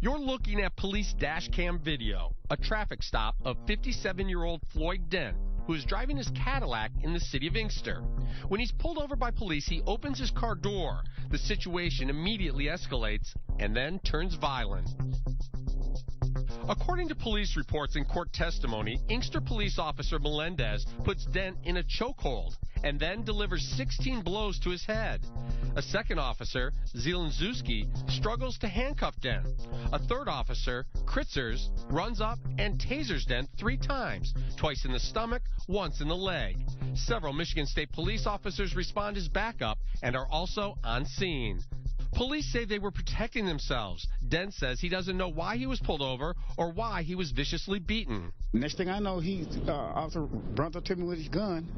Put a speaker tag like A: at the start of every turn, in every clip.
A: You're looking at police dash cam video, a traffic stop of 57-year-old Floyd Dent, who is driving his Cadillac in the city of Inkster. When he's pulled over by police, he opens his car door. The situation immediately escalates and then turns violent. According to police reports and court testimony, Inkster police officer Melendez puts Dent in a chokehold and then delivers 16 blows to his head. A second officer, Zielinszewski, struggles to handcuff Dent. A third officer, Kritzers, runs up and tasers Dent 3 times, twice in the stomach, once in the leg. Several Michigan State police officers respond as backup and are also on scene. Police say they were protecting themselves. Dent says he doesn't know why he was pulled over or why he was viciously beaten.
B: Next thing I know, officer runs up to me with his gun,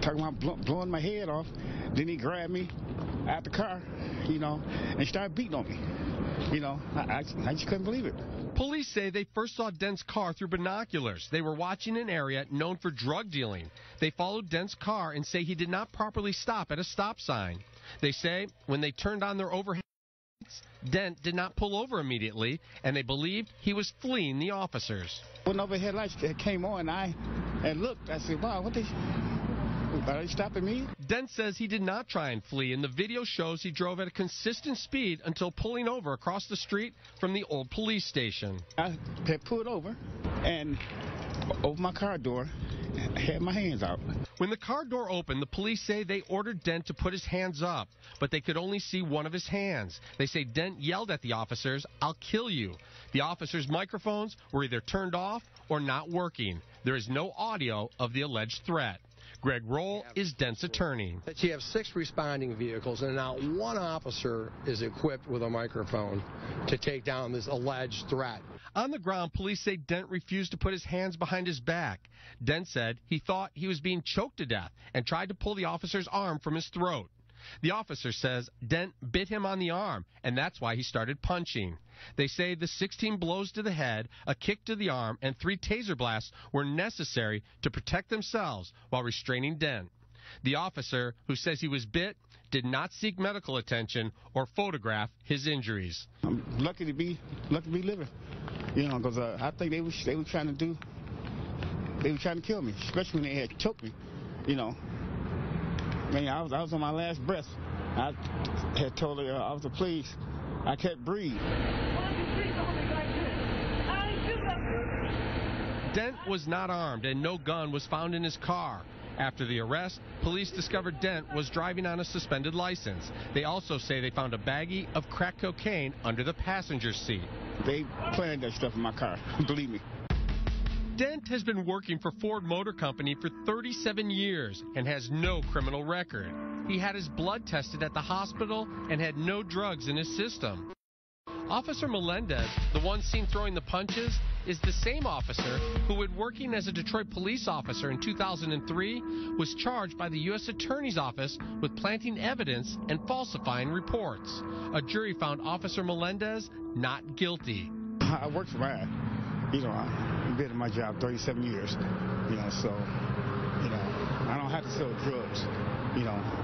B: talking about blowing my head off. Then he grabbed me out the car, and started beating on me. I just couldn't believe it.
A: Police say they first saw Dent's car through binoculars. They were watching an area known for drug dealing. They followed Dent's car and say he did not properly stop at a stop sign. They say when they turned on their overhead lights, Dent did not pull over immediately, and they believed he was fleeing the officers.
B: When overhead lights came on, I looked. I said, wow, are they stopping me?
A: Dent says he did not try and flee, and the video shows he drove at a consistent speed until pulling over across the street from the old police station.
B: I had pulled over and opened my car door, had my hands out.
A: When the car door opened, the police say they ordered Dent to put his hands up, but they could only see one of his hands. They say Dent yelled at the officers, "I'll kill you." The officers' microphones were either turned off or not working. There is no audio of the alleged threat. yr.old is Dent's attorney.
C: That you have 6 responding vehicles and not one officer is equipped with a microphone to take down this alleged threat.
A: On the ground, police say Dent refused to put his hands behind his back. Dent said he thought he was being choked to death and tried to pull the officer's arm from his throat. The officer says Dent bit him on the arm, and that's why he started punching. They say the 16 blows to the head, a kick to the arm, and 3 taser blasts were necessary to protect themselves while restraining Dent. The officer, who says he was bit, did not seek medical attention or photograph his injuries.
B: I'm lucky to be living, because I think they were trying to kill me, especially when they had choked me, I was on my last breath. I had told the officer, please, I can't breathe.
A: Dent was not armed and no gun was found in his car. After the arrest, police discovered Dent was driving on a suspended license. They also say they found a baggie of crack cocaine under the passenger seat.
B: They planted that stuff in my car, believe me.
A: Dent has been working for Ford Motor Company for 37 years and has no criminal record. He had his blood tested at the hospital and had no drugs in his system. Officer Melendez, the one seen throwing the punches, is the same officer who, when working as a Detroit police officer in 2003, was charged by the U.S. Attorney's Office with planting evidence and falsifying reports. A jury found Officer Melendez not guilty.
B: I worked for mine. I've been in my job 37 years, so, I don't have to sell drugs,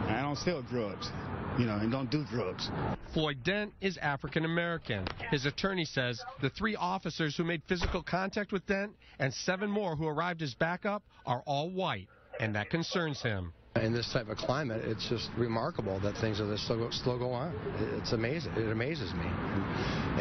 B: I don't sell drugs, and don't do drugs.
A: Floyd Dent is African American. His attorney says the 3 officers who made physical contact with Dent and 7 more who arrived as backup are all white, and that concerns him.
C: In this type of climate, it's just remarkable that things of this still go on. It's amazing. It amazes me.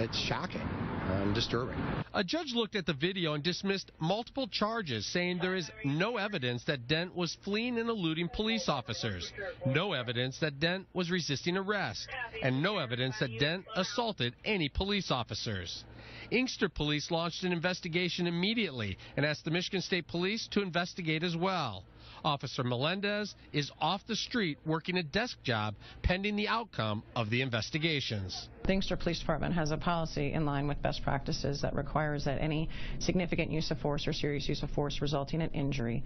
C: It's shocking and disturbing.
A: A judge looked at the video and dismissed multiple charges, saying there is no evidence that Dent was fleeing and eluding police officers, no evidence that Dent was resisting arrest, and no evidence that Dent assaulted any police officers. Inkster police launched an investigation immediately and asked the Michigan State Police to investigate as well. Officer Melendez is off the street working a desk job pending the outcome of the investigations.
D: The Inkster Police Department has a policy in line with best practices that requires that any significant use of force or serious use of force resulting in injury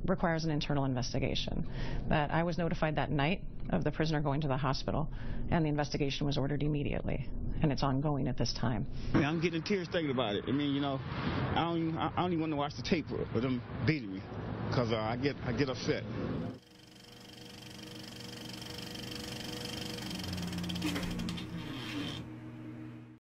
D: requires an internal investigation. That I was notified that night of the prisoner going to the hospital, and the investigation was ordered immediately, and it's ongoing at this time.
B: I'm getting tears thinking about it. I don't even want to watch the tape of them beating me, because I get upset.